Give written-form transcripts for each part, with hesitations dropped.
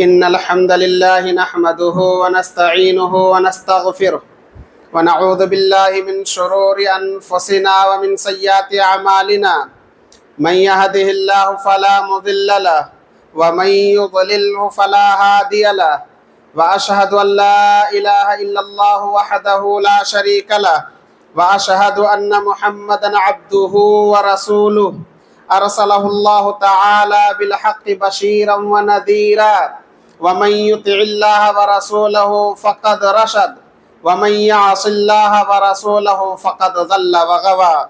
إن الحمد لله نحمده ونستعينه ونستغفره ونعوذ بالله من شرور أنفسنا ومن سيئات أعمالنا من يهده الله فلا مضل له ومن يضلله فلا هادي له وأشهد أن لا إله إلا الله وحده لا شريك له وأشهد أن محمدا عبده ورسوله أرسله الله تعالى بالحق بشيرا ونذيرا ومن يطع الله ورسوله فقد رشد ومن يعص الله ورسوله فقد ضل وغوى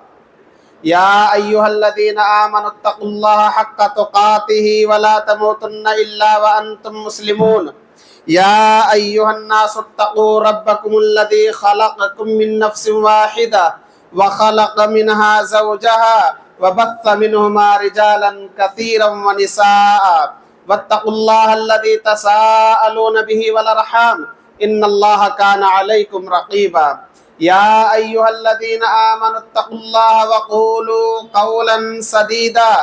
يا أيها الذين آمنوا اتقوا الله حق تقاته ولا تموتن إلا وأنتم مسلمون يا أيها الناس اتقوا ربكم الذي خلقكم من نفس واحدة وخلق منها زوجها وبث منهما رجالا كثيرا ونساء واتقوا الله الذي تساءلون به والأرحام إن الله كان عليكم رقيبا يا أيها الذين آمنوا اتقوا الله وقولوا قولا سديدا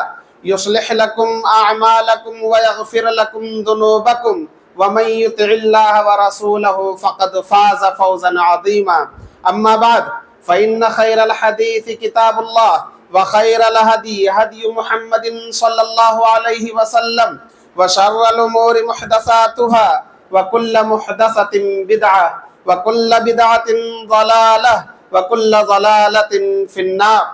يصلح لكم أعمالكم ويغفر لكم ذنوبكم ومن يطع الله ورسوله فقد فاز فوزا عظيما أما بعد فإن خير الحديث كتاب الله وخير الهدي هدي محمد صلى الله عليه وسلم وشر الأمور محدثاتها وكل محدثة بدعة وكل بدعة ضلالة وكل ضلالة في النار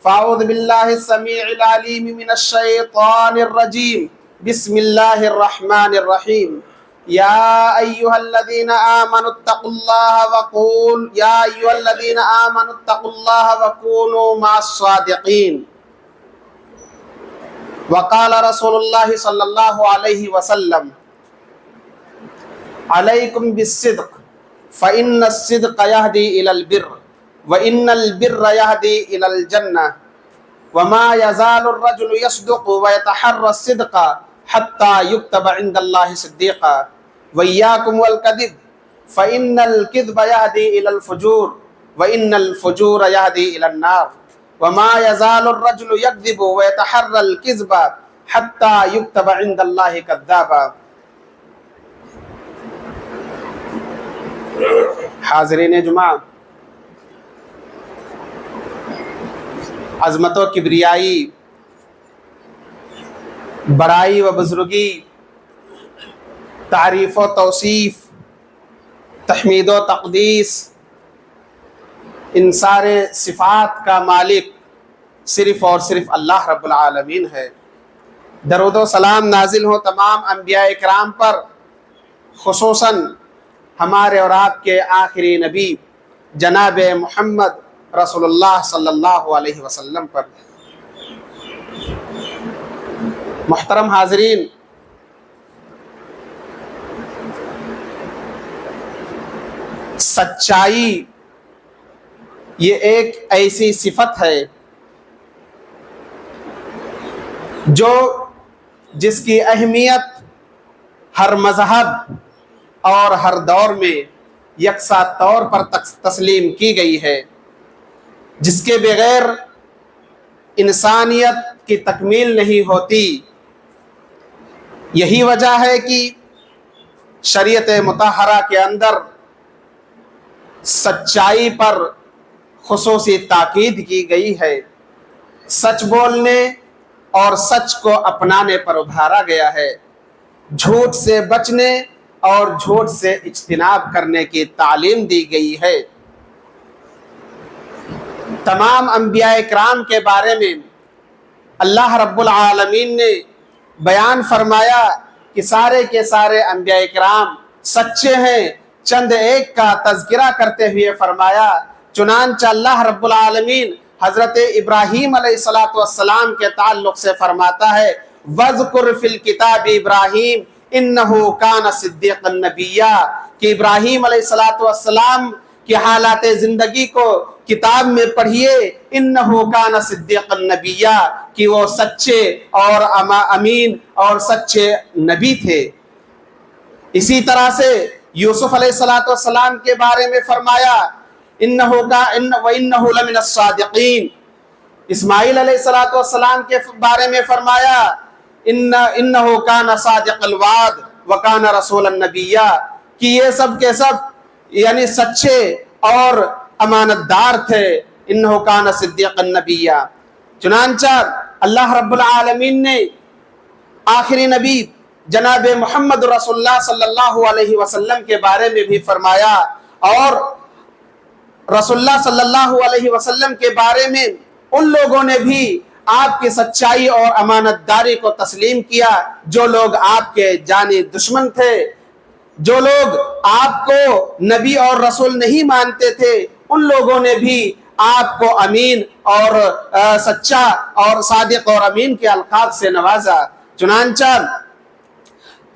فأعوذ بالله السميع العليم من الشيطان الرجيم بسم الله الرحمن الرحيم يا أيها الذين آمنوا اتقوا الله وكونوا مع الصادقين وقال رسول الله صلى الله عليه وسلم عليكم بالصدق فإن الصدق يهدي إلى البر وإن البر يهدي إلى الجنة وما يزال الرجل يصدق ويتحرى الصدق حتى يكتب عند الله صديقا وإياكم والكذب فإن الكذب يهدي إلى الفجور وإن الفجور يهدي إلى النار وما يزال الرجل يكذب ويتحرى الكذب حتى يكتب عند الله كذابا حاضرین جمعہ، عظمت و کبریائی، بڑائی و بزرگی، تعریف و توصیف، تحمید و تقدیس، ان سارے صفات کا مالک صرف اور صرف اللہ رب العالمین ہے۔ درود و سلام نازل ہو تمام انبیاء اکرام پر، خصوصاً ہمارے اور آپ کے آخری نبی جناب محمد رسول اللہ صلی اللہ علیہ وسلم پر۔ محترم حاضرین، سچائی یہ ایک ایسی صفت ہے جس کی اہمیت ہر مذہب اور ہر دور میں یکساں طور پر تسلیم کی گئی ہے، جس کے بغیر انسانیت کی تکمیل نہیں ہوتی۔ یہی وجہ ہے کہ شریعت مطہرہ کے اندر سچائی پر خصوصی تاکید کی گئی ہے، سچ بولنے اور سچ کو اپنانے پر ابھارا گیا ہے، جھوٹ سے بچنے اور جھوٹ سے اجتناب کرنے کی تعلیم دی گئی ہے۔ تمام انبیاء اکرام کے بارے میں اللہ رب العالمین نے بیان فرمایا کہ سارے کے سارے انبیاء اکرام سچے ہیں۔ چند ایک کا تذکرہ کرتے ہوئے فرمایا، چنانچہ اللہ رب العالمین حضرت ابراہیم علیہ السلام کے تعلق سے فرماتا ہے، وَاذْكُرْ فِي الْكِتَابِ إِبْرَاهِيمَ انہو کان صدیقا نبیہ، کہ ابراہیم علیہ السلام کی حالات زندگی کو کتاب میں پڑھیے، انہو کان صدیقا نبیہ، کہ وہ سچے اور امین اور سچے نبی تھے۔ اسی طرح سے یوسف علیہ السلام کے بارے میں فرمایا، وَإِنَّهُ لَمِنَ الصَّادِقِينَ۔ اسماعیل علیہ السلام کے بارے میں فرمایا، انہو کان صادق الوعد وکان رسولا نبیا، کہ یہ سب کے سب یعنی سچے اور امانت دار تھے، انہ کان صدیقا نبیا۔ چنانچہ اللہ رب العالمین نے آخری نبی جناب محمد رسول اللہ صلی اللہ علیہ وسلم کے بارے میں بھی فرمایا، اور رسول اللہ صلی اللہ علیہ وسلم کے بارے میں ان لوگوں نے بھی آپ کی سچائی اور امانت داری کو تسلیم کیا جو لوگ آپ کے جانی دشمن تھے، جو لوگ آپ کو نبی اور رسول نہیں مانتے تھے، ان لوگوں نے بھی آپ کو امین اور سچا اور صادق اور امین کے القاب سے نوازا۔ چنانچہ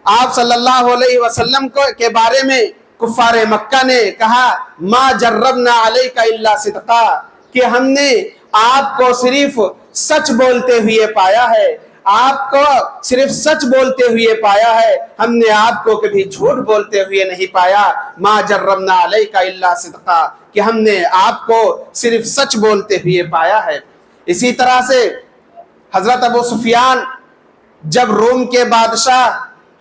آپ صلی اللہ علیہ وسلم کے بارے میں کفار مکہ نے کہا ما جربنا علیک الا صدقا، کہ ہم نے آپ کو صرف سچ بولتے ہوئے پایا ہے، آپ کو صرف سچ بولتے ہوئے پایا ہے، ہم نے آپ کو کبھی جھوٹ بولتے ہوئے نہیں پایا۔ ما جربنا علیک الا صدقا، کہ ہم نے آپ کو صرف سچ بولتے ہوئے پایا ہے۔ اسی طرح سے حضرت ابو سفیان جب روم کے بادشاہ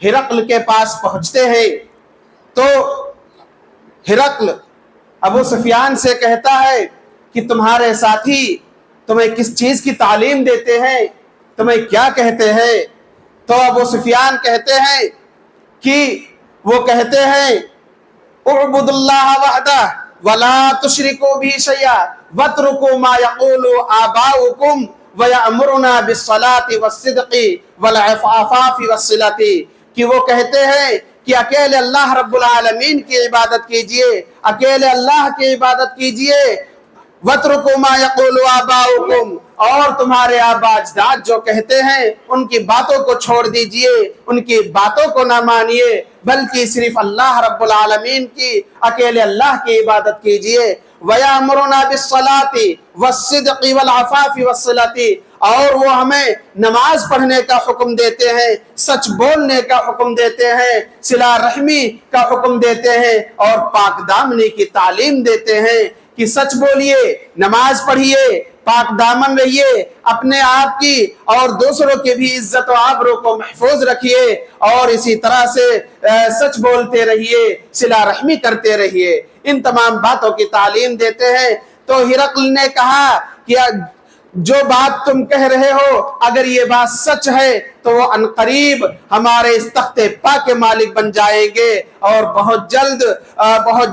ہرقل کے پاس پہنچتے ہیں تو ہرقل ابو سفیان سے کہتا ہے کہ تمہارے ساتھی تمہیں کس چیز کی تعلیم دیتے ہیں، تمہیں کیا کہتے ہیں؟ تو ابو سفیان کہتے ہیں کہ وہ کہتے ہیں اعبد اللہ وحدہ ولا تشرکوا به شیئا واترکوا ما یقول آباؤکم ویأمرنا بالصلاة والصدق والعفاف والصلة، کہ وہ کہتے ہیں کہ اکیلے اللہ رب العالمین کی عبادت کیجئے، اکیلے اللہ کی عبادت کیجئے، وَاتْرُكُوا مَا يَقُولُ آبَاؤُكُمْ، اور تمہارے آبا اجداد جو کہتے ہیں ان کی باتوں کو چھوڑ دیجئے، ان کی باتوں کو نہ مانیے، بلکہ صرف اللہ رب العالمین کی اکیلے اللہ کی عبادت کیجئے۔ وَيَأْمُرُنَا بِالصَّلَاةِ وَالصِّدْقِ وَالْعَفَافِ وَالصِّلَةِ، اور وہ ہمیں نماز پڑھنے کا حکم دیتے ہیں، سچ بولنے کا حکم دیتے ہیں، صلہ رحمی کا حکم دیتے ہیں، اور پاک دامنی کی تعلیم دیتے ہیں کہ سچ بولیے، نماز پڑھیے، پاک دامن رہیے، اپنے آپ کی اور دوسروں کے بھی عزت و آبرو کو محفوظ رکھیے، اور اسی طرح سے سچ بولتے رہیے، صلہ رحمی کرتے رہیے، ان تمام باتوں کی تعلیم دیتے ہیں۔ تو ہرقل نے کہا کہ جو بات تم کہہ رہے ہو اگر یہ بات سچ ہے تو وہ عنقریب ہمارے اس تخت پاک کے مالک بن جائیں گے، اور بہت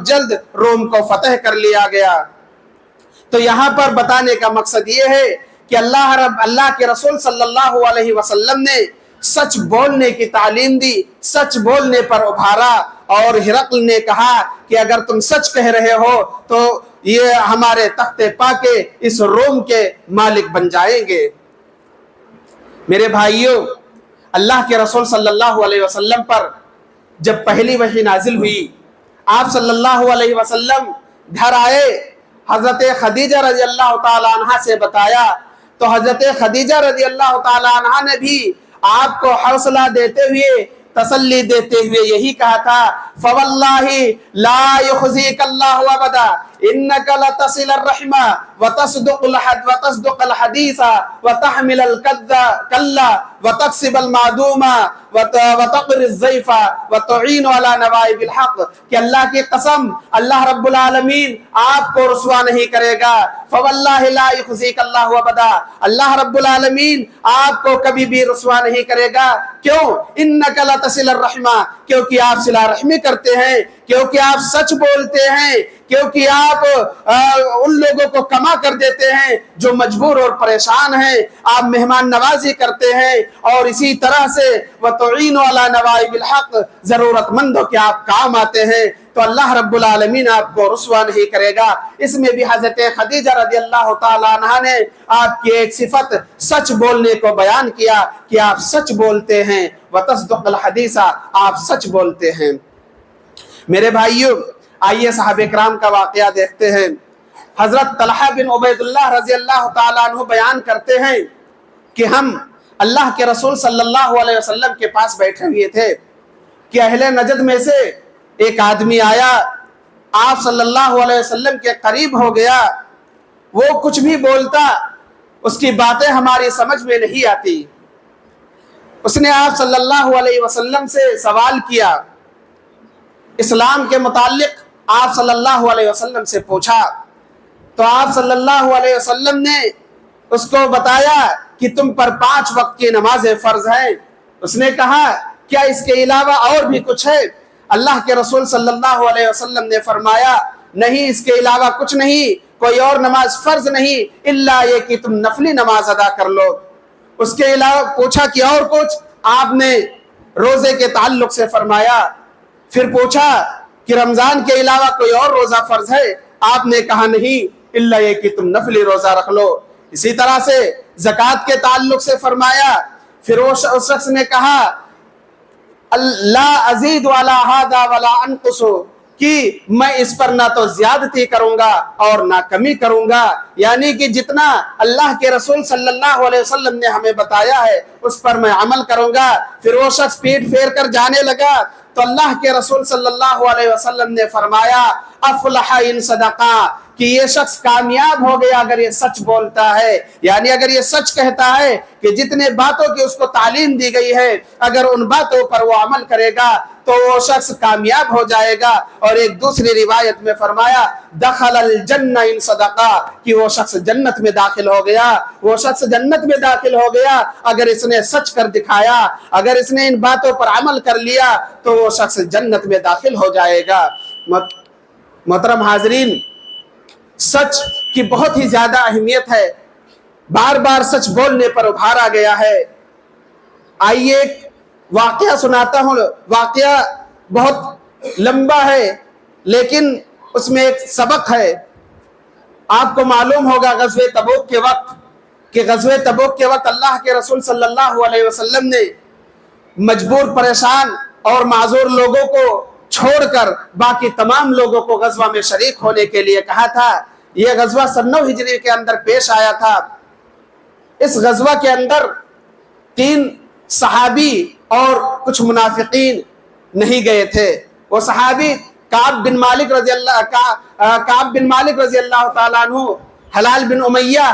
جلد روم کو فتح کر لیا گیا۔ تو یہاں پر بتانے کا مقصد یہ ہے کہ اللہ کے رسول صلی اللہ علیہ وسلم نے سچ بولنے کی تعلیم دی، سچ بولنے پر ابھارا، اور ہرقل نے کہا کہ اگر تم سچ کہہ رہے ہو تو یہ ہمارے تخت پاک کے اس روم کے مالک بن جائیں گے۔ میرے بھائیوں، اللہ کے رسول صلی اللہ علیہ وسلم پر جب پہلی وحی نازل ہوئی، آپ صلی اللہ علیہ وسلم گھر آئے، حضرت خدیجہ رضی اللہ تعالی عنہ سے بتایا، تو حضرت خدیجہ رضی اللہ تعالی عنہ نے بھی آپ کو حوصلہ دیتے ہوئے، تسلی دیتے ہوئے یہی کہا تھا فَوَاللَّهِ لَا يُخْزِيكَ اللَّهُ أَبَدًا إِنَّكَ لَتَصِلُ الرَّحِمَ وَتَصْدُقُ الْحَدِيثَ وَتَحْمِلُ الْكَلَّ وَتَكْسِبُ الْمَعْدُومَ وَتَقْرِي الضَّيْفَ وَتُعِينُ عَلَى نَوَائِبِ الْحَقِّ، کہ اللہ کی قسم اللہ رب العالمین آپ کو رسوا نہیں کرے گا۔ فَوَاللَّهِ لَا يُخْزِيكَ اللَّهُ أَبَدًا، اللہ رب العالمین آپ کو کبھی بھی رسوا نہیں کرے گا۔ کیوں؟ إِنَّكَ لَتَصِلُ الرَّحِمَ، کیونکہ آپ صلہ رحمی کرتے ہیں، کیونکہ آپ سچ بولتے ہیں، کیونکہ آپ ان لوگوں کو کما کر دیتے ہیں جو مجبور اور پریشان ہیں، آپ مہمان نوازی کرتے ہیں، اور اسی طرح سے وَتُعِينُ عَلَى نَوَائِبِ الْحَقِّ، ضرورت مندوں کے آپ کام آتے ہیں، تو اللہ رب العالمین آپ کو رسوا نہیں کرے گا۔ اس میں بھی حضرت خدیجہ رضی اللہ تعالی عنہ نے آپ کی ایک صفت سچ بولنے کو بیان کیا کہ آپ سچ بولتے ہیں، وَتَصْدُقُ الْحَدِيثَ، آپ سچ بولتے ہیں۔ میرے بھائیوں، آئیے صحابہ کرام کا واقعہ دیکھتے ہیں۔ حضرت طلحہ بن عبید اللہ رضی اللہ تعالیٰ عنہ بیان کرتے ہیں کہ ہم اللہ کے رسول صلی اللہ علیہ وسلم کے پاس بیٹھے ہوئے تھے کہ اہل نجد میں سے ایک آدمی آیا، آپ صلی اللہ علیہ وسلم کے قریب ہو گیا، وہ کچھ بھی بولتا، اس کی باتیں ہماری سمجھ میں نہیں آتی۔ اس نے آپ صلی اللہ علیہ وسلم سے سوال کیا، اسلام کے متعلق آپ صلی اللہ علیہ وسلم سے پوچھا، تو آپ صلی اللہ علیہ وسلم نے اس کو بتایا کہ تم پر 5 وقت کی نمازیں فرض ہیں۔ اس نے کہا کیا اس کے علاوہ اور بھی کچھ ہے؟ اللہ کے رسول صلی اللہ علیہ وسلم نے فرمایا نہیں، اس کے علاوہ کچھ نہیں، کوئی اور نماز فرض نہیں الا یہ کہ تم نفلی نماز ادا کر لو۔ اس کے علاوہ پوچھا کہ اور کچھ؟ آپ نے روزے کے تعلق سے فرمایا۔ پھر پوچھا کہ رمضان کے علاوہ کوئی اور روزہ فرض ہے؟ آپ نے کہا نہیں الا یہ کہ تم نفلی روزہ رکھ لو۔ اسی طرح سے زکوٰۃ کے تعلق سے فرمایا۔ پھر اس شخص نے کہا لا ازید ولا ھذا ولا انقص، کہ میں اس پر نہ تو زیادتی کروں گا اور نہ کمی کروں گا، یعنی کہ جتنا اللہ کے رسول صلی اللہ علیہ وسلم نے ہمیں بتایا ہے اس پر میں عمل کروں گا۔ پھر وہ شخص پیٹ پھیر کر جانے لگا تو اللہ کے رسول صلی اللہ علیہ وسلم نے فرمایا افلح ان صدقہ، کہ یہ شخص کامیاب ہو گیا اگر یہ سچ بولتا ہے، یعنی اگر یہ سچ کہتا ہے کہ جتنے باتوں کی اس کو تعلیم دی گئی ہے اگر ان باتوں پر وہ عمل کرے گا تو وہ شخص کامیاب ہو جائے گا۔ اور ایک دوسری روایت میں فرمایا دخل الجنہ ان صدقہ، کہ وہ شخص جنت میں داخل ہو گیا، وہ شخص جنت میں داخل ہو گیا اگر اس نے سچ کر دکھایا، اگر اس نے ان باتوں پر عمل کر لیا تو وہ شخص جنت میں داخل ہو جائے گا۔ محترم حاضرین، سچ کی بہت ہی زیادہ اہمیت ہے، بار بار سچ بولنے پر ابھارا گیا ہے۔ آئیے ایک واقعہ سناتا ہوں، واقعہ بہت لمبا ہے لیکن اس میں ایک سبق ہے۔ آپ کو معلوم ہوگا غزوہ تبوک کے وقت، کہ غزوہ تبوک کے وقت اللہ کے رسول صلی اللہ علیہ وسلم نے مجبور، پریشان اور معذور لوگوں کو چھوڑ کر باقی تمام لوگوں کو غزوہ میں شریک ہونے کے لیے کہا تھا۔ یہ غزوہ 9 ہجری کے اندر پیش آیا تھا۔ اس غزوہ کے اندر 3 صحابی اور کچھ منافقین نہیں گئے تھے۔ وہ صحابی کعب بن مالک رضی اللہ تعالیٰ عنہ، حلال بن امیہ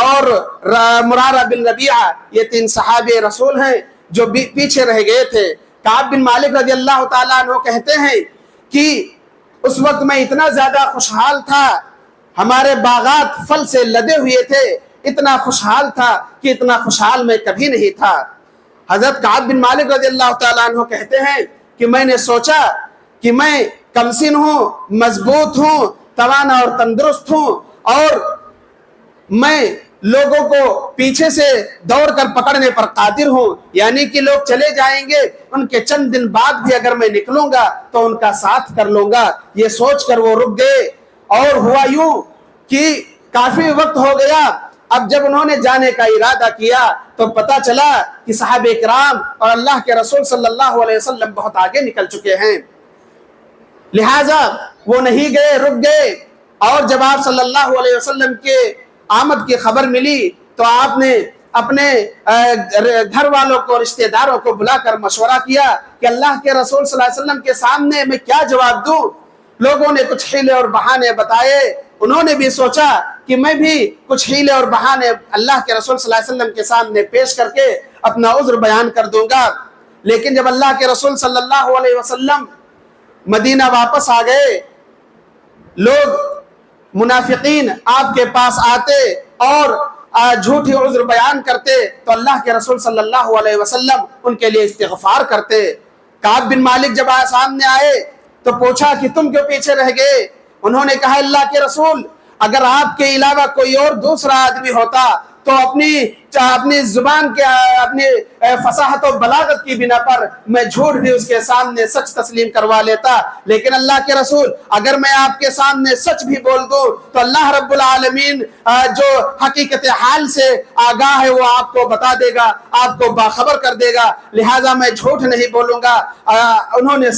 اور مرارہ بن ربیعہ، یہ 3 صحابی رسول ہیں جو پیچھے رہ گئے تھے۔ کعب بن مالک رضی اللہ تعالیٰ عنہ کہتے ہیں کہ اس وقت میں اتنا زیادہ خوشحال تھا، ہمارے باغات پھل سے لدے ہوئے تھے، اتنا خوشحال تھا کہ اتنا خوشحال میں کبھی نہیں تھا۔ حضرت کعب بن مالک رضی اللہ تعالیٰ عنہ کہتے ہیں کہ میں نے سوچا کہ میں کمسن ہوں، مضبوط ہوں، توانا اور تندرست ہوں، اور میں لوگوں کو پیچھے سے دوڑ کر پکڑنے پر قادر ہوں، یعنی کہ لوگ چلے جائیں گے، ان کے چند دن بعد بھی اگر میں نکلوں گا تو ان کا ساتھ کر لوں گا۔ یہ سوچ کر وہ رک گئے، اور ہوا یوں کہ کافی وقت ہو گیا۔ اب جب انہوں نے جانے کا ارادہ کیا تو پتہ چلا کہ صحابہ کرام اور اللہ کے رسول صلی اللہ علیہ وسلم بہت آگے نکل چکے ہیں، لہٰذا وہ نہیں گئے، رک گئے۔ اور جب آپ صلی اللہ علیہ وسلم کے آمد کی خبر ملی تو آپ نے اپنے گھر والوں کو، رشتہ داروں کو بلا کر مشورہ کیا کہ اللہ کے رسول صلی اللہ علیہ وسلم کے سامنے میں کیا جواب دوں۔ لوگوں نے کچھ حیلے اور بہانے بتائے، انہوں نے بھی سوچا کہ میں بھی کچھ حیلے اور بہانے اللہ کے رسول صلی اللہ علیہ وسلم کے سامنے پیش کر کے اپنا عذر بیان کر دوں گا۔ لیکن جب اللہ کے رسول صلی اللہ علیہ وسلم مدینہ واپس آ گئے، لوگ منافقین آپ کے پاس آتے اور جھوٹی عذر بیان کرتے تو اللہ کے رسول صلی اللہ علیہ وسلم ان کے لیے استغفار کرتے۔ کعب بن مالک جب سامنے آئے تو پوچھا کہ تم کیوں پیچھے رہ گئے؟ انہوں نے کہا اللہ کے رسول، اگر آپ کے علاوہ کوئی اور دوسرا آدمی ہوتا تو اپنی زبان کے، اپنی فصاحت و بلاغت کی بنا پر میں جھوٹ بھی اس کے سامنے سچ تسلیم کروا لیتا، لیکن اللہ کے رسول اگر میں آپ کے سامنے سچ بھی بول دوں تو اللہ رب العالمین جو حقیقت حال سے آگاہ ہے وہ آپ کو بتا دے گا، آپ کو باخبر کر دے گا، لہٰذا میں جھوٹ نہیں بولوں گا۔ انہوں نے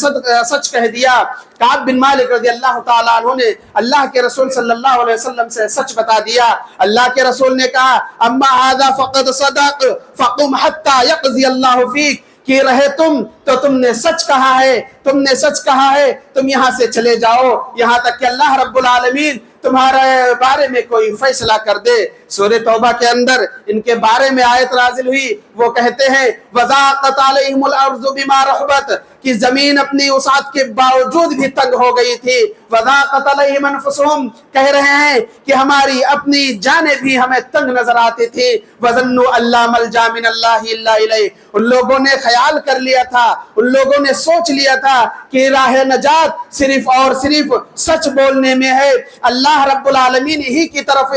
سچ کہہ دیا۔ کعب بن مالک رضی اللہ تعالیٰ عنہ نے اللہ کے رسول صلی اللہ علیہ وسلم سے سچ بتا دیا۔ اللہ کے رسول نے کہا اما ھذا فقد صدق فقم حتى يقضي اللہ فیک، کہ رہے تم تو تم نے سچ کہا ہے، تم نے سچ کہا ہے، تم یہاں سے چلے جاؤ یہاں تک کہ اللہ رب العالمین تمہارے بارے میں کوئی فیصلہ کر دے۔ سورہ توبہ کے اندر ان کے بارے میں آیت نازل ہوئی، وہ کہتے ہیں وَضَاقَتْ عَلَيْهِمُ الْأَرْضُ بِمَا رَحُبَتْ، کہ زمین اپنی وسعت کے باوجود بھی تنگ ہو گئی تھی۔ وَضَاقَتْ عَلَيْهِمْ أَنفُسُهُمْ، کہہ رہے ہیں کہ ہماری اپنی جانیں بھی ہمیں تنگ نظر آتی تھی۔ وَظَنُّوا أَن لَّا مَلْجَأَ مِنَ اللَّهِ إِلَّا إِلَيْهِ، ان لوگوں نے خیال کر لیا تھا، ان لوگوں نے سوچ لیا تھا کہ راہ نجات صرف اور صرف سچ بولنے میں ہے، اللہ رب العالمین ہی کی طرف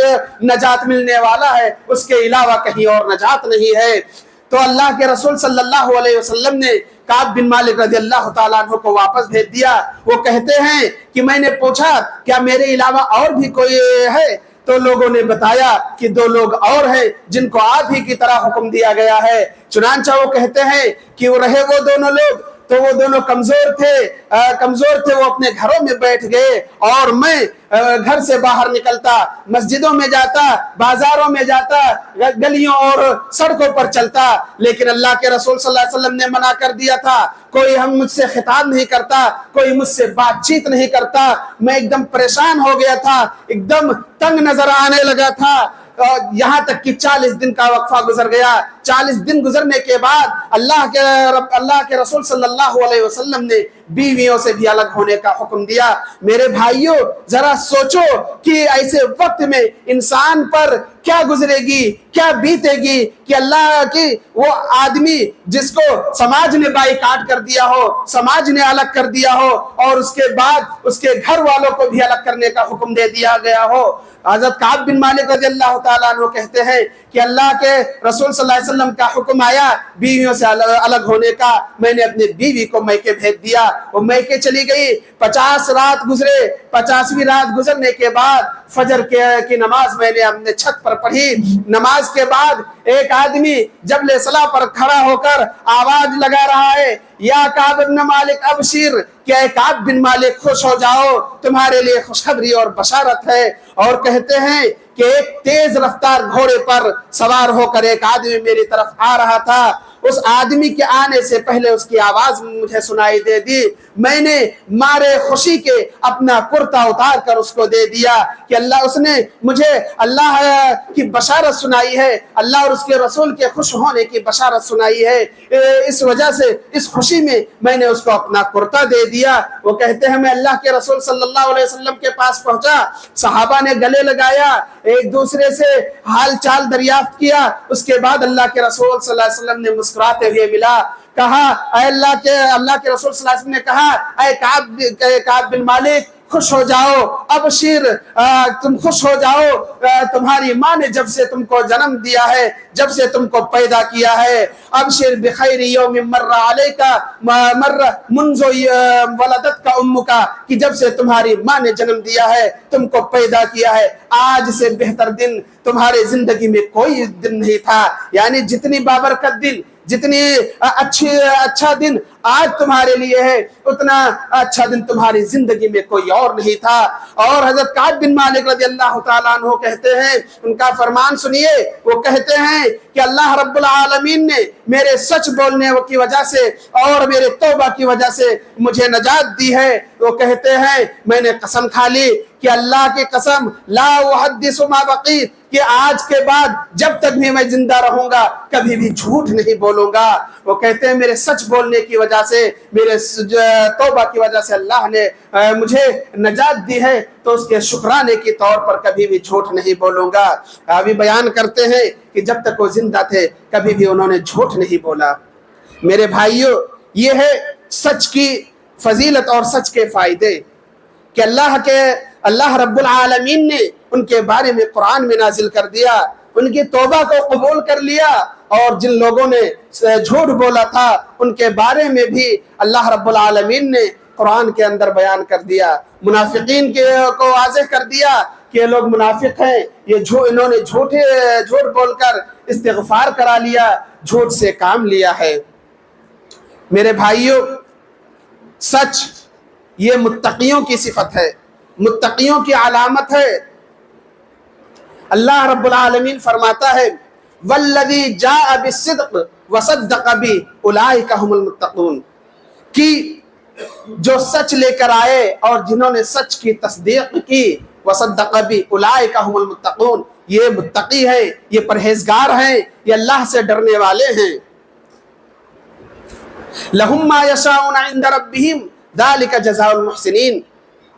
نجات ملنے والا ہے، اس کے علاوہ کہیں اور نجات نہیں ہے۔ تو اللہ کے رسول صلی اللہ علیہ وسلم نے کعب بن مالک رضی اللہ تعالیٰ عنہ کو واپس بھیج دیا۔ وہ کہتے ہیں کہ میں نے پوچھا کیا میرے علاوہ اور بھی کوئی ہے؟ تو لوگوں نے بتایا کہ 2 لوگ اور ہیں جن کو آپ ہی کی طرح حکم دیا گیا ہے۔ چنانچہ وہ کہتے ہیں کہ وہ رہے وہ دونوں لوگ، تو وہ دونوں کمزور تھے، وہ اپنے گھروں میں بیٹھ گئے، اور میں گھر سے باہر نکلتا، مسجدوں میں جاتا، بازاروں میں جاتا، گلیوں اور سڑکوں پر چلتا، لیکن اللہ کے رسول صلی اللہ علیہ وسلم نے منع کر دیا تھا، کوئی مجھ سے خطاب نہیں کرتا، کوئی مجھ سے بات چیت نہیں کرتا۔ میں ایک دم پریشان ہو گیا تھا، ایک دم تنگ نظر آنے لگا تھا، یہاں تک کہ 40 دن کا وقفہ گزر گیا۔ 40 دن گزرنے کے بعد اللہ کے رسول صلی اللہ علیہ وسلم نے بیویوں سے بھی الگ ہونے کا حکم دیا۔ میرے بھائیوں، ذرا سوچو کہ ایسے وقت میں انسان پر کیا گزرے گی، کیا بیتے گی کہ اللہ کی وہ آدمی جس کو سماج نے بائیکاٹ کر دیا ہو، سماج نے الگ کر دیا ہو، اور اس کے بعد اس کے گھر والوں کو بھی الگ کرنے کا حکم دے دیا گیا ہو۔ حضرت کعب بن مالک رضی اللہ تعالیٰ عنہ کہتے ہیں کہ اللہ کے رسول صلی اللہ علیہ وسلم کا حکم آیا بیویوں سے الگ ہونے کا، میں نے اپنی بیوی کو میکے بھیج دیا، وہ میکے چلی گئی۔ 50 رات گزرے، 50ویں رات گزرنے کے بعد فجر کی نماز میں نے اپنے چھت پر پڑھی۔ نماز کے بعد ایک آدمی جبل صلاح پر کھڑا ہو کر آواز لگا رہا ہے، یا کعب بن مالک ابشر، کہ اے کعب بن مالک خوش ہو جاؤ، تمہارے لیے خوشخبری اور بشارت ہے۔ اور کہتے ہیں کہ ایک تیز رفتار گھوڑے پر سوار ہو کر ایک آدمی میری طرف آ رہا تھا، اس آدمی کے آنے سے پہلے اس کی آواز مجھے سنائی دے دی، میں نے مارے خوشی کے اپنا کرتا اتار کر اس کو دے دیا کہ اس نے مجھے اللہ کی بشارت سنائی ہے، اللہ اور اس کے رسول کے خوش ہونے کی بشارت سنائی ہے، اس وجہ سے اس خوشی میں نے اس کو اپنا کرتا دے دیا۔ وہ کہتے ہیں میں اللہ کے رسول صلی اللہ علیہ وسلم کے پاس پہنچا، صحابہ نے گلے لگایا، ایک دوسرے سے حال چال دریافت کیا، اس کے بعد اللہ کے رسول صلی اللہ علیہ وسلم نے مسکراتے ہوئے ملا، کہا اے اللہ کے رسول صلی اللہ علیہ وسلم نے کہا اے کعب بن مالک خوش ہو جاؤ، ابشر، تم خوش ہو جاؤ، تمہاری ماں نے جب سے تم کو جنم دیا ہے، جب سے تم کو پیدا کیا ہے، ابشر بخیر یوم مر علیک مر منذ ولدتک امک، کہ جب سے تمہاری ماں نے جنم دیا ہے، تم کو پیدا کیا ہے، آج سے بہتر دن تمہارے زندگی میں کوئی دن نہیں تھا۔ یعنی جتنی بابرکت دن، جتنی اچھا دن آج تمہارے لیے ہے، اتنا اچھا دن تمہاری زندگی میں کوئی اور نہیں تھا۔ اور حضرت کعب بن مالک رضی اللہ تعالیٰ عنہ کہتے ہیں، ان کا فرمان سنیے، وہ کہتے ہیں کہ اللہ رب العالمین نے میرے سچ بولنے کی وجہ سے اور میرے توبہ کی وجہ سے مجھے نجات دی ہے۔ وہ کہتے ہیں میں نے قسم کھا لی کہ اللہ کی قسم لا احدث ما بقیت، کہ آج کے بعد جب تک بھی میں زندہ رہوں گا کبھی بھی جھوٹ نہیں بولوں گا۔ وہ کہتے ہیں میرے سچ بولنے کی وجہ سے، میرے توبہ کی وجہ سے اللہ نے مجھے نجات دی ہے، تو اس کے شکرانے کے طور پر کبھی بھی جھوٹ نہیں بولوں گا۔ ابھی بیان کرتے ہیں کہ جب تک وہ زندہ تھے کبھی بھی انہوں نے جھوٹ نہیں بولا۔ میرے بھائیوں، یہ ہے سچ کی فضیلت اور سچ کے فائدے کہ اللہ رب العالمین نے ان کے بارے میں قرآن میں نازل کر دیا، ان کی توبہ کو قبول کر لیا، اور جن لوگوں نے جھوٹ بولا تھا ان کے بارے میں بھی اللہ رب العالمین نے قرآن کے اندر بیان کر دیا، منافقین کو واضح کر دیا کہ یہ لوگ منافق ہیں، انہوں نے جھوٹ بول کر استغفار کرا لیا، جھوٹ سے کام لیا ہے۔ میرے بھائیوں، سچ یہ متقیوں کی صفت ہے، متقیوں کی علامت ہے۔ اللہ رب العالمین فرماتا ہے والذی جاء بالصدق وصدق به اولئک هم المتقون، کہ جو سچ لے کر آئے اور جنہوں نے سچ کی تصدیق کی وصدق بی اولئک هم المتقون، یہ متقی ہیں، یہ پرہیزگار ہیں، یہ اللہ سے ڈرنے والے ہیں۔ لہم ما یشاؤون عند ربہم ذلک جزاء المحسنین،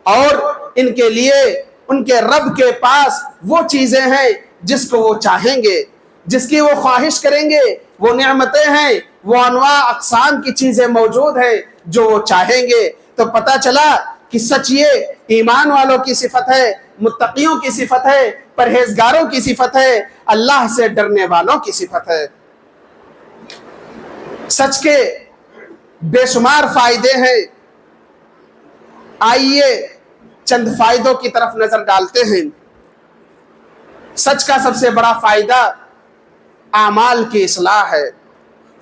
اور ان کے لیے ان کے رب کے پاس وہ چیزیں ہیں جس کو وہ چاہیں گے، جس کی وہ خواہش کریں گے، وہ نعمتیں ہیں، وہ انواع اقسام کی چیزیں موجود ہیں جو وہ چاہیں گے۔ تو پتہ چلا کہ سچ یہ ایمان والوں کی صفت ہے، متقیوں کی صفت ہے، پرہیزگاروں کی صفت ہے، اللہ سے ڈرنے والوں کی صفت ہے۔ سچ کے بے شمار فائدے ہیں، آئیے چند فائدوں کی طرف نظر ڈالتے ہیں۔ سچ کا سب سے بڑا فائدہ اعمال کی اصلاح ہے،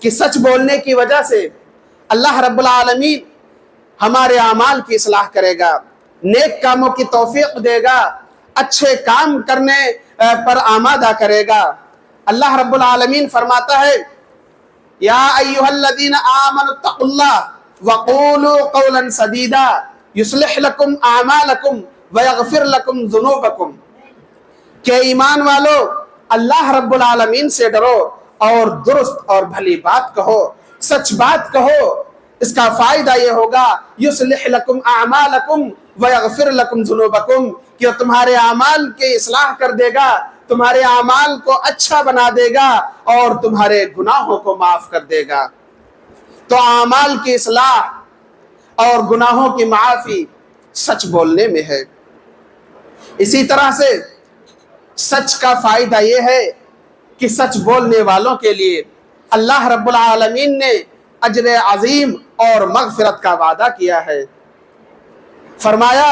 کہ سچ بولنے کی وجہ سے اللہ رب العالمین ہمارے اعمال کی اصلاح کرے گا، نیک کاموں کی توفیق دے گا، اچھے کام کرنے پر آمادہ کرے گا۔ اللہ رب العالمین فرماتا ہے یا ایھا الذین آمنوا اتقوا اللہ وقولوا قولا سدیدا یصلح لکم اعمالکم ویغفر لکم ذنوبکم، کہ ایمان والو اللہ رب العالمین سے ڈرو اور درست اور بھلی بات کہو، سچ بات کہو۔ اس کا فائدہ یہ ہوگا یصلح لکم اعمالکم ویغفر لکم ذنوبکم، کہ تمہارے اعمال کی اصلاح کر دے گا، تمہارے اعمال کو اچھا بنا دے گا اور تمہارے گناہوں کو معاف کر دے گا۔ تو اعمال کی اصلاح اور گناہوں کی معافی سچ بولنے میں ہے۔ اسی طرح سے سچ کا فائدہ یہ ہے کہ سچ بولنے والوں کے لیے اللہ رب العالمین نے اجر عظیم اور مغفرت کا وعدہ کیا ہے۔ فرمایا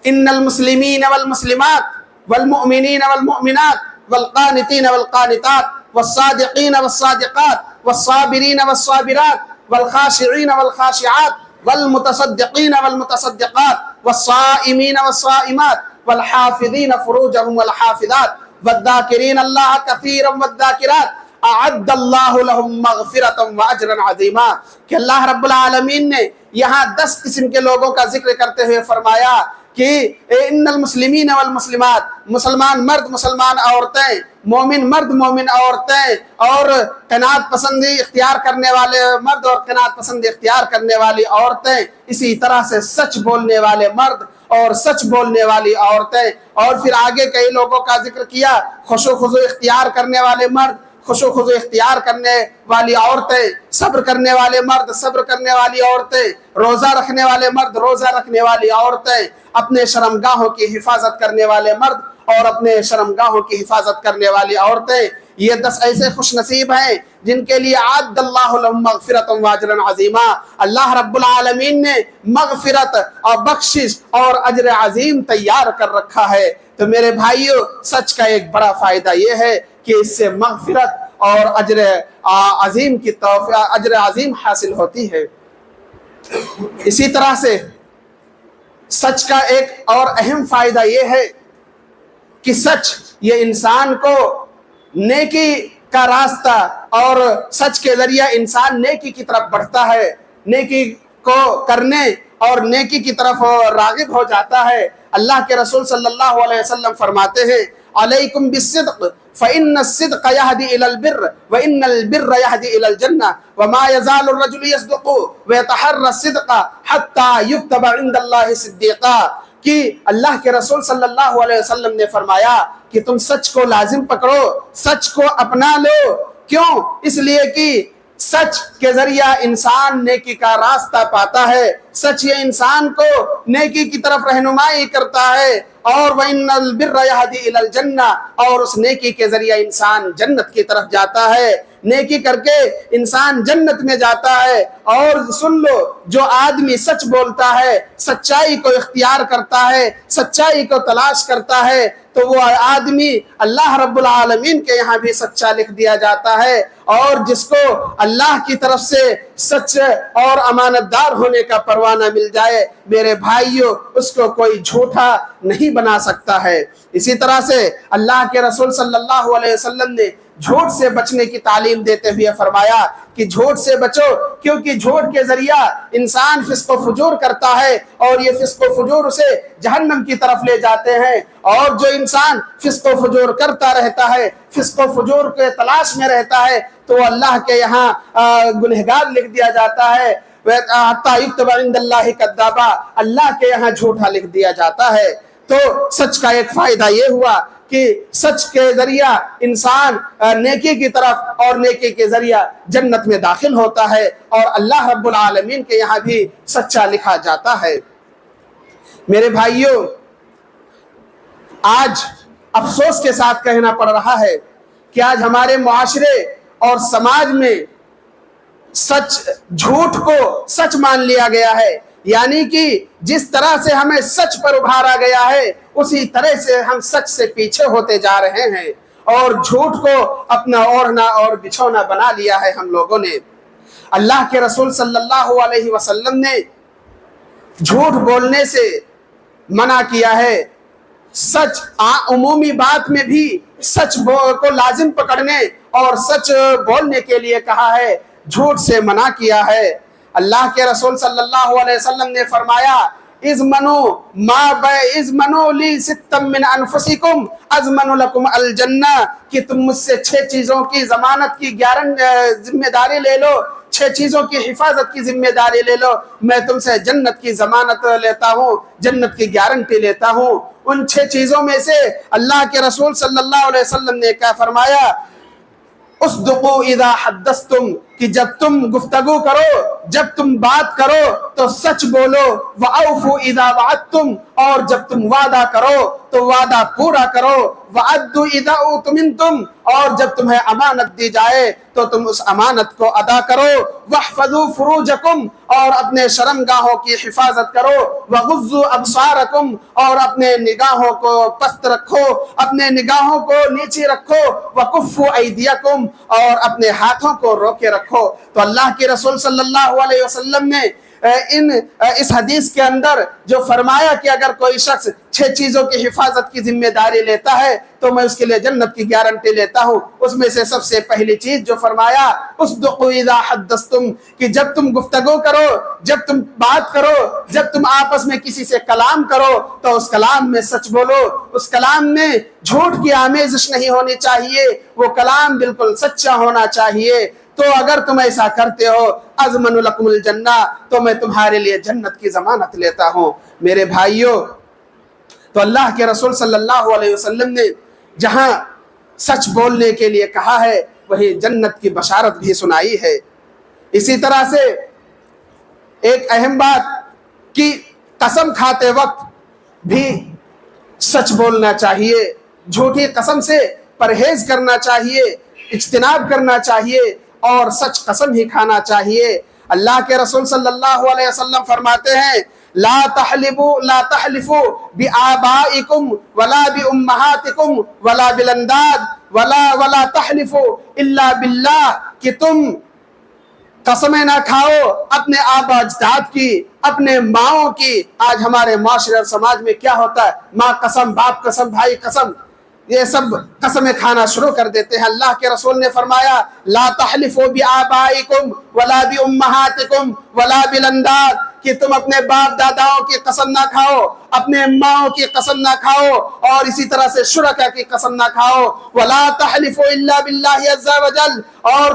ان المسلمین والمسلمات والمؤمنین والمؤمنات والقانتین والقانتات والصادقین والصادقات والصابرین والصابرات والخاشعین والخاشعات والمتصدقین والمتصدقات والصائمین والصائمات والحافظین فروجهم والحافظات والذاکرین اللہ کثیرا والذاکرات اعد اللہ لهم مغفرتا واجرا عظیما، کہ اللہ رب العالمین نے یہاں 10 قسم کے لوگوں کا ذکر کرتے ہوئے فرمایا کہ ان المسلمین والمسلمات، مسلمان مرد مسلمان عورتیں، مومن مرد مومن عورتیں، اور قناعت پسندی اختیار کرنے والے مرد اور قناعت پسندی اختیار کرنے والی عورتیں، اسی طرح سے سچ بولنے والے مرد اور سچ بولنے والی عورتیں، اور پھر آگے کئی لوگوں کا ذکر کیا، خشوع خضوع اختیار کرنے والے مرد، خشوع خضوع اختیار کرنے والی عورتیں، صبر کرنے والے مرد، صبر کرنے والی عورتیں، روزہ رکھنے والے مرد، روزہ رکھنے والی عورتیں، اپنے شرمگاہوں کی حفاظت کرنے والے مرد اور اپنے شرمگاہوں کی حفاظت کرنے والی عورتیں۔ یہ 10 ایسے خوش نصیب ہیں جن کے لیے اعد اللہ لهم مغفرتا واجرا عظیما، اللہ رب العالمین نے مغفرت اور بخشش اور اجر عظیم تیار کر رکھا ہے۔ تو میرے بھائیو، سچ کا ایک بڑا فائدہ یہ ہے کہ اس سے مغفرت اور اجر عظیم کی اجر عظیم حاصل ہوتی ہے۔ اسی طرح سے سچ کا ایک اور اہم فائدہ یہ ہے کہ سچ یہ انسان کو نیکی کا راستہ، اور سچ کے ذریعہ انسان نیکی کی طرف بڑھتا ہے، نیکی کو کرنے اور نیکی کی طرف راغب ہو جاتا ہے۔ اللہ کے رسول صلی اللہ علیہ وسلم فرماتے ہیں علیکم بالصدق فإن الصدق يهدي إلى البر وإن البر يهدي إلى الجنة وما يزال الرجل يصدق ويتحرى الصدق حتى يكتب عند الله صديقا، کہ اللہ کے رسول صلی اللہ علیہ وسلم نے فرمایا کہ تم سچ کو لازم پکڑو، سچ کو اپنا لو۔ کیوں؟ اس لیے کہ سچ کے ذریعہ انسان نیکی کا راستہ پاتا ہے، سچ یہ انسان کو نیکی کی طرف رہنمائی کرتا ہے، اور وَإِنَّ الْبِرَّ يَهْدِي إِلَى الْجَنَّةِ، اور اس نیکی کے ذریعہ انسان جنت کی طرف جاتا ہے، نیکی کر کے انسان جنت میں جاتا ہے۔ اور سن لو، جو آدمی سچ بولتا ہے، سچائی کو اختیار کرتا ہے، سچائی کو تلاش کرتا ہے، تو وہ آدمی اللہ رب العالمین کے یہاں بھی سچا لکھ دیا جاتا ہے، اور جس کو اللہ کی طرف سے سچ اور امانت دار ہونے کا پروانہ مل جائے، میرے بھائیوں، اس کو کوئی جھوٹا نہیں بنا سکتا ہے۔ اسی طرح سے اللہ کے رسول صلی اللہ علیہ وسلم نے جھوٹ سے بچنے کی تعلیم دیتے ہوئے فرمایا کہ جھوٹ سے بچو، کیونکہ جھوٹ کے ذریعہ انسان فسق و فجور کرتا ہے اور یہ فسق و فجور اسے جہنم کی طرف لے جاتے ہیں۔ اور جو انسان فسق و فجور کرتا رہتا ہے، فسق و فجور کے تلاش میں رہتا ہے، تو اللہ کے یہاں گنہگار لکھ دیا جاتا ہے، حَتَّى يُكْتَبَ عِندَ اللَّهِ كَذَّابًا، اللہ کے یہاں جھوٹا لکھ دیا جاتا ہے۔ تو سچ کا ایک فائدہ یہ ہوا کہ سچ کے ذریعہ انسان نیکی کی طرف اور نیکی کے ذریعہ جنت میں داخل ہوتا ہے، اور اللہ رب العالمین کے یہاں بھی سچا لکھا جاتا ہے۔ میرے بھائیوں، آج افسوس کے ساتھ کہنا پڑ رہا ہے کہ آج ہمارے معاشرے اور سماج میں جھوٹ کو سچ مان لیا گیا ہے، یعنی کہ جس طرح سے ہمیں سچ پر ابھارا گیا ہے اسی طرح سے ہم سچ سے پیچھے ہوتے جا رہے ہیں، اور جھوٹ کو اپنا اوڑھنا اور بچھونا بنا لیا ہے ہم لوگوں نے۔ اللہ کے رسول صلی اللہ علیہ وسلم نے جھوٹ بولنے سے منع کیا ہے، سچ عمومی بات میں بھی سچ کو لازم پکڑنے اور سچ بولنے کے لیے کہا ہے، جھوٹ سے منع کیا ہے۔ اللہ کے رسول صلی اللہ علیہ وسلم نے فرمایا، اضمنوا لی ستا من انفسکم اضمن لکم الجنہ، کہ تم مجھ سے 6 چیزوں کی ضمانت کی ذمہ داری لے لو، 6 چیزوں کی حفاظت کی ذمہ داری لے لو، میں تم سے جنت کی ضمانت لیتا ہوں، جنت کی گارنٹی لیتا ہوں۔ ان 6 چیزوں میں سے اللہ کے رسول صلی اللہ علیہ وسلم نے کیا فرمایا، اصدقوا اذا حدثتم، کہ جب تم گفتگو کرو، جب تم بات کرو تو سچ بولو، واوفوا اذا وعدتم، اور جب تم وعدہ کرو تو وعدہ پورا کرو، وعدوا اذا اؤتمنتم، اور جب تمہیں امانت دی جائے تو تم اس امانت کو ادا کرو، واحفظوا فروجکم، اور اپنے شرمگاہوں کی حفاظت کرو، وغضوا ابصارکم، اور اپنے نگاہوں کو پست رکھو، اپنے نگاہوں کو نیچے رکھو، وکفوا ایدیکم، اور اپنے ہاتھوں کو روکے رکھو۔ تو اللہ کے رسول صلی اللہ علیہ وسلم نے اس حدیث کے اندر جو فرمایا کہ اگر کوئی شخص 6 چیزوں کی حفاظت کی ذمہ داری لیتا ہے تو میں اس کے لیے جنت کی گارنٹی لیتا ہوں، اس میں سے سب سے پہلی چیز جو فرمایا، اصدقوا اذا حدثتم، کہ جب تم گفتگو کرو، جب تم بات کرو، جب تم آپس میں کسی سے کلام کرو تو اس کلام میں سچ بولو، اس کلام میں جھوٹ کی آمیزش نہیں ہونی چاہیے، وہ کلام بالکل سچا ہونا چاہیے۔ تو اگر تم ایسا کرتے ہو، اضمن لکم الجنہ، تو میں تمہارے لیے جنت کی ضمانت لیتا ہوں۔ میرے بھائیوں، تو اللہ کے رسول صلی اللہ علیہ وسلم نے جہاں سچ بولنے کے لیے کہا ہے وہی جنت کی بشارت بھی سنائی ہے۔ اسی طرح سے ایک اہم بات کہ قسم کھاتے وقت بھی سچ بولنا چاہیے، جھوٹی قسم سے پرہیز کرنا چاہیے، اجتناب کرنا چاہیے، اور سچ قسم ہی کھانا چاہیے۔ اللہ کے رسول صلی اللہ علیہ وسلم فرماتے ہیں، لا تحلفوا بآبائکم ولا بأمہاتکم ولا بالانداد ولا تحلفوا الا باللہ، کہ تم قسمیں نہ کھاؤ اپنے آبا اجداد کی، اپنے ماؤں کی۔ آج ہمارے معاشرے اور سماج میں کیا ہوتا ہے، ماں قسم، باپ قسم، بھائی قسم، یہ سب قسمیں کھانا شروع کر دیتے ہیں۔ اللہ کے رسول نے فرمایا، لا تحلفوا بآبائکم ولا بأمہاتکم ولا بالانداد، کہ تم اپنے باپ داداؤں کی قسم نہ کھاؤ، اپنے ماؤں کی قسم نہ کھاؤ، اور اسی طرح سے شرکا کی قسم نہ کھاؤ۔ ولا تحلفوا الا باللہ عز وجل، اور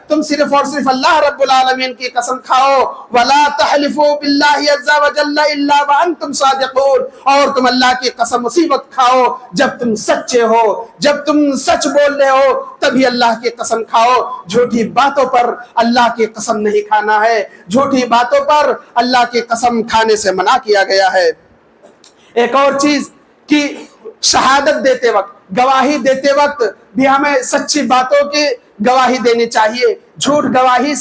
تم صرف اور صرف اللہ رب العالمین کی قسم کھاؤ۔ ولا تحلفوا باللہ عز وجل الا وانتم صادقون، اور تم اللہ کی قسم اسی وقت کھاؤ جب تم سچے ہو، جب تم سچ بول رہے ہو تبھی اللہ کی قسم کھاؤ۔ جھوٹی باتوں پر اللہ کی قسم نہیں کھانا ہے، جھوٹی باتوں پر اللہ کی قسم کھانے سے منع کیا گیا ہے۔ ایک اور چیز کہ شہادت دیتے وقت، گواہی دیتے وقت بھی ہمیں سچی باتوں کی گواہی دینی چاہیے، جھوٹ گواہی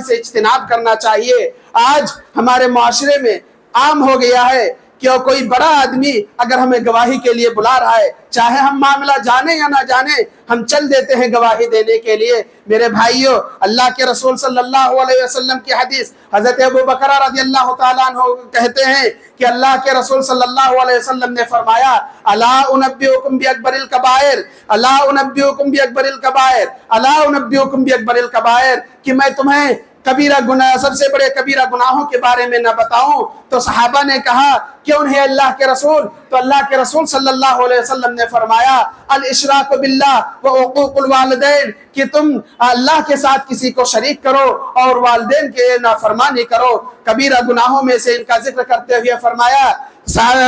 سے اجتناب کرنا چاہیے۔ آج ہمارے معاشرے میں عام ہو گیا ہے کہ کہ کوئی بڑا آدمی اگر ہمیں گواہی کے لیے بلا رہا ہے، چاہے ہم معاملہ جانے یا نہ جانے، ہم چل دیتے ہیں گواہی دینے کے لیے۔ میرے بھائیوں، اللہ کے رسول صلی اللہ علیہ وسلم کی حدیث، حضرت ابو بکر رضی اللہ تعالیٰ عنہ کہتے ہیں کہ اللہ کے رسول صلی اللہ علیہ وسلم نے فرمایا، الا انبئکم باکبر الکبائر، الا انبئکم باکبر الکبائر، الا انبئکم باکبر الکبائر، کہ میں تمہیں کبیرہ گناہ، سب سے بڑے کبیرہ گناہوں کے بارے میں نہ بتاؤں؟ تو صحابہ نے کہا کہ انہیں اللہ کے رسول، تو اللہ کے رسول صلی اللہ علیہ وسلم نے فرمایا، الاشراک باللہ وعقوق الوالدین، کہ تم اللہ کے ساتھ کسی کو شریک کرو اور والدین کے نافرمانی کرو۔ کبیرہ گناہوں میں سے ان کا ذکر کرتے ہوئے فرمایا،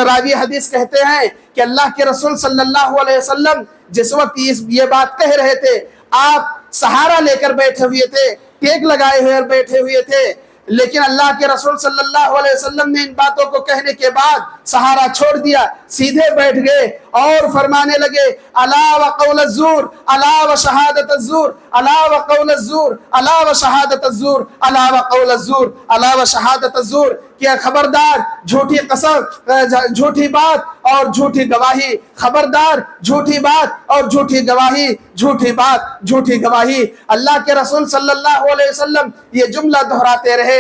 راوی حدیث کہتے ہیں کہ اللہ کے رسول صلی اللہ علیہ وسلم جس وقت یہ بات کہہ رہے تھے، آپ سہارا لے کر بیٹھے ہوئے تھے، ٹیک لگائے ہوئے بیٹھے ہوئے تھے، لیکن اللہ کے رسول صلی اللہ علیہ وسلم نے ان باتوں کو کہنے کے بعد سہارا چھوڑ دیا، سیدھے بیٹھ گئے اور فرمانے لگے، الا وقول الزور، الا وشہادت الزور، الا وقول الزور، الا وشہادت الزور، الا وقول الزور، الا وشہادت الزور، کہ خبردار جھوٹی قسم، جھوٹی بات اور جھوٹی گواہی، خبردار جھوٹی بات اور جھوٹی گواہی، جھوٹی بات جھوٹی گواہی۔ اللہ کے رسول صلی اللہ علیہ وسلم یہ جملہ دہراتے رہے۔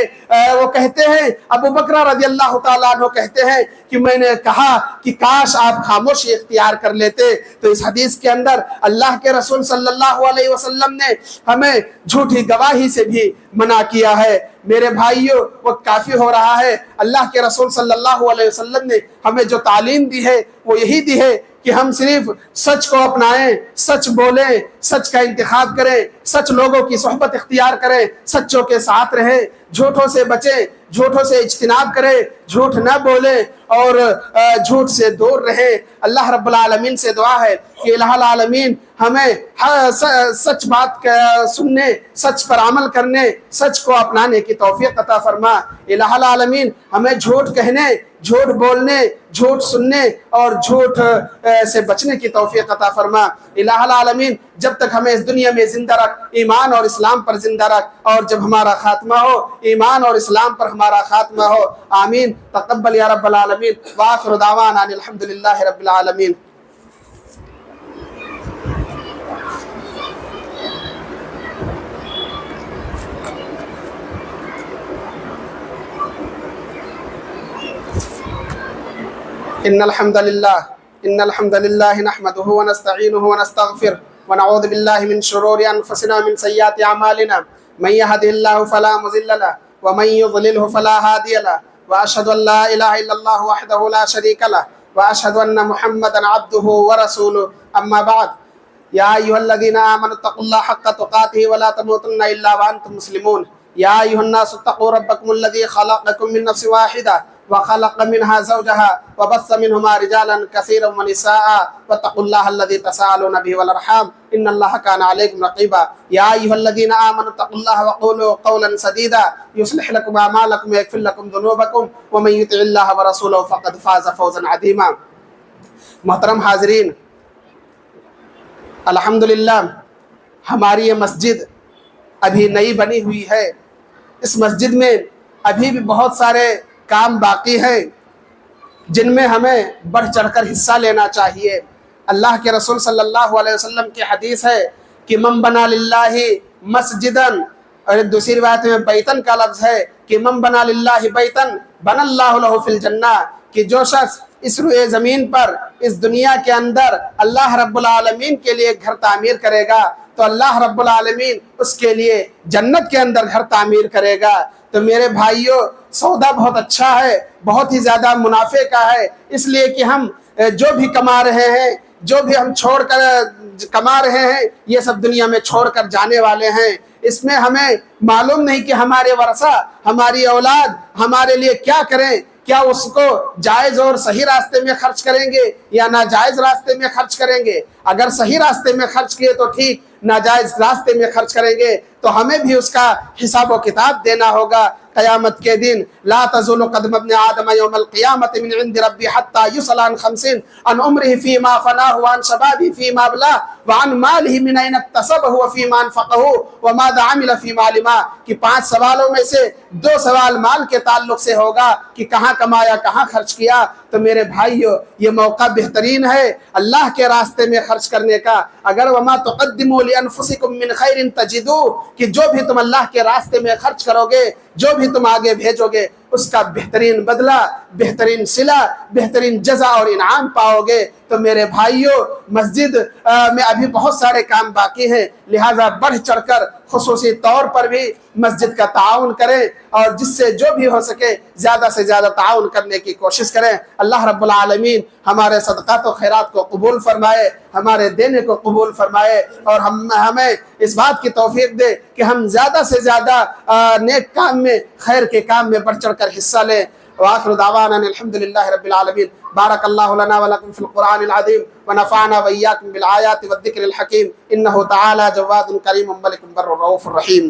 وہ کہتے ہیں، ابو بکر رضی اللہ تعالیٰ عنہ کہتے ہیں کہ میں نے کہا کہ کاش آپ خاموشی اختیار کر لیتے۔ تو اس حدیث کے اندر اللہ کے رسول صلی اللہ علیہ وسلم نے ہمیں جھوٹی گواہی سے بھی منع کیا ہے۔ میرے بھائیوں، وہ کافی ہو رہا ہے۔ اللہ کے رسول صلی اللہ علیہ وسلم نے ہمیں جو تعلیم دی ہے وہ یہی دی ہے کہ ہم صرف سچ کو اپنائیں، سچ بولیں، سچ کا انتخاب کریں، سچ لوگوں کی صحبت اختیار کریں، سچوں کے ساتھ رہیں، جھوٹوں سے بچیں، جھوٹوں سے اجتناب کریں، جھوٹ نہ بولیں اور جھوٹ سے دور رہیں۔ اللہ رب العالمین سے دعا ہے کہ الہ العالمین ہمیں سچ بات سننے، سچ پر عمل کرنے، سچ کو اپنانے کی توفیق عطا فرما۔ الہ العالمین ہمیں جھوٹ کہنے، جھوٹ بولنے، جھوٹ سننے اور جھوٹ سے بچنے کی توفیق عطا فرما۔ الہ العالمین جب تک ہمیں اس دنیا میں زندہ رکھ، ایمان اور اسلام پر زندہ رکھ، اور جب ہمارا خاتمہ ہو ایمان اور اسلام پر ہمارا خاتمہ ہو۔ آمین۔ تقبل یا رب العالمین۔ وآخر دعوانا ان الحمدللہ رب العالمین۔ ان الحمد للہ نحمده ونستعینه ونستغفره ونعوذ باللہ من شرور انفسنا ومن سیئات اعمالنا من يهده الله فلا مضل له ومن يضلله فلا هادي له واشهد ان لا اله الا الله وحده لا شريك له واشهد ان محمدا عبده ورسوله اما بعد يا ايها الذين امنوا اتقوا الله حق تقاته ولا تموتن الا وانتم مسلمون يا ايها الناس اتقوا ربكم الذي خلقكم من نفس واحده وخلق منها زوجها وبث منهما رجالا كثيرا ونساء واتقوا الله الذي تساءلون به والارحام ان الله كان عليكم رقيبا يا ايها الذين امنوا اتقوا الله وقولوا قولا سديدا يصلح لكم اعمالكم ويغفر لكم ذنوبكم ومن يطع الله ورسوله فقد فاز فوزا عظيما۔ محترم حاضرین، الحمدللہ ہماری یہ مسجد ابھی نئی بنی ہوئی ہے۔ اس مسجد میں ابھی بھی بہت سارے کام باقی ہیں جن میں ہمیں بڑھ چڑھ کر حصہ لینا چاہیے۔ اللہ کے رسول صلی اللہ علیہ وسلم کی حدیث ہے کہ من بنا للہ مسجدن، اور دوسری روایت میں بیتن کا لفظ ہے کہ من بنا للہ بیتن بنا اللہ لہ فی الجنہ، کہ جو شخص اس روئے زمین پر اس دنیا کے اندر اللہ رب العالمین کے لیے گھر تعمیر کرے گا تو اللہ رب العالمین اس کے لیے جنت کے اندر گھر تعمیر کرے گا۔ تو میرے بھائیوں، سودا بہت اچھا ہے، بہت ہی زیادہ منافع کا ہے، اس لیے کہ ہم جو بھی کما رہے ہیں، جو بھی ہم چھوڑ کر کما رہے ہیں، یہ سب دنیا میں چھوڑ کر جانے والے ہیں۔ اس میں ہمیں معلوم نہیں کہ ہمارے ورثہ، ہماری اولاد ہمارے لیے کیا کریں، کیا اس کو جائز اور صحیح راستے میں خرچ کریں گے یا ناجائز راستے میں خرچ کریں گے۔ اگر صحیح راستے میں خرچ کیے تو ٹھیک، ناجائز راستے میں خرچ کریں گے تو ہمیں بھی اس کا حساب و کتاب دینا ہوگا۔ قیامت کے دن لا تزول قدم ابن آدم یوم القیامت من عند ربی حتی یسأل عن خمس عن عمره فیما فناه وعن شبابه فیما ابلاه وعن ماله من این اکتسبه وفیما انفقه وماذا عمل فیما علما، کہ 5 سوالوں میں سے 2 سوال مال کے تعلق سے ہوگا کہ کہاں کمایا، کہاں خرچ کیا، تو میرے بھائیو یہ موقع بہترین ہے اللہ کے راستے میں خرچ کرنے کا. اگر وما تقدموا لانفسکم من خیر تجدوہ، کہ جو بھی تم اللہ کے راستے میں خرچ کرو گے، جو بھی تم آگے بھیجو گے، اس کا بہترین بدلہ، بہترین صلہ، بہترین جزا اور انعام پاؤ گے. تو میرے بھائیوں، مسجد میں ابھی بہت سارے کام باقی ہیں، لہٰذا بڑھ چڑھ کر خصوصی طور پر بھی مسجد کا تعاون کریں، اور جس سے جو بھی ہو سکے زیادہ سے زیادہ تعاون کرنے کی کوشش کریں. اللہ رب العالمین ہمارے صدقات و خیرات کو قبول فرمائے، ہمارے دینے کو قبول فرمائے، اور ہمیں اس بات کی توفیق دے کہ ہم زیادہ سے زیادہ نیک کام میں، خیر کے کام میں بڑھ چڑھ کر حصہ لیں. وآخر دعوانا الحمد للہ رب العالمین. بارک اللہ لنا ولکم فی القرآن العظیم ونفعنا وإیاکم بالآیات والذکر الحکیم. انہ تعالی جواد کریم ملک بر رؤوف الرحیم.